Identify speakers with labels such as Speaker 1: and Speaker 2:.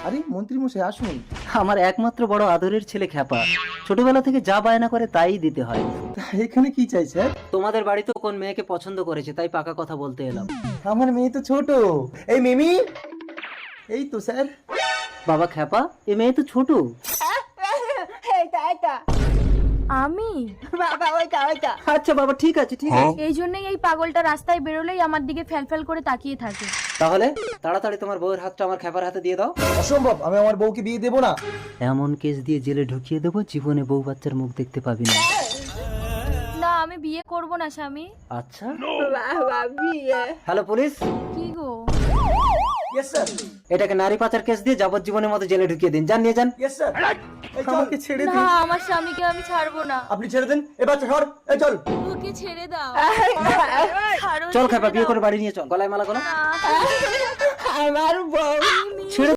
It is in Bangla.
Speaker 1: আরে মন্ত্রী মশাই আসুন।
Speaker 2: আমার একমাত্র বড় আদরের ছেলে খ্যাপা, ছোটবেলা থেকে যা বায়না করে তাই দিতে হয়।
Speaker 1: তা এখানে কি চাই স্যার?
Speaker 2: তোমাদের বাড়িতেও কোন মেয়েকে পছন্দ করেছে, তাই পাকা কথা বলতে এলাম।
Speaker 1: আমার মেয়ে তো ছোট। এই মিমি, এই তো স্যার।
Speaker 2: বাবা খ্যাপা, এ মেয়ে তো ছোট।
Speaker 3: আমি
Speaker 2: আচ্ছা বাবা, ঠিক আছে ঠিক আছে।
Speaker 3: এই জন্যই এই পাগলটা রাস্তায় বেরোলেই আমার দিকে ফ্যালফ্যাল করে তাকিয়ে থাকে।
Speaker 2: তাহলে তাড়াতাড়ি তোমার বউয়ের হাতটা আমার খ্যাপার হাতে দিয়ে দাও।
Speaker 1: অসম্ভব, আমি আমার বউকে বিয়ে দেবো না।
Speaker 2: এমন কেস দিয়ে জেলে ঢুকিয়ে দেবো, জীবনে বউ বাচ্চার মুখ দেখতে পাবি না।
Speaker 3: না, আমি বিয়ে করব না স্বামী।
Speaker 2: আচ্ছা, হ্যালো পুলিশ,
Speaker 3: কি গো?
Speaker 1: ইয়েস স্যার,
Speaker 2: এটাকে নারী পাচার কেস দিয়ে যাবজ্জীবনের মতো জেলে ঢুকিয়ে দিন, যান নিয়ে যান।
Speaker 1: Yes sir. আমাকে ছেড়ে
Speaker 3: না,
Speaker 1: দিন।
Speaker 3: আমার স্বামীকে আমি ছাড়বো না।
Speaker 1: আপনি ছেড়ে দেন, এ বাচ্চা সর, এই চল।
Speaker 3: ওকে ছেড়ে দাও। ছাড়ো,
Speaker 2: চল
Speaker 3: ছেড়ে
Speaker 2: খ্যাপা, বিয়ে
Speaker 3: দাও।
Speaker 2: করে বাড়ি নিয়ে চল, গলায় মালা করো।
Speaker 3: না,
Speaker 2: ছেড়ে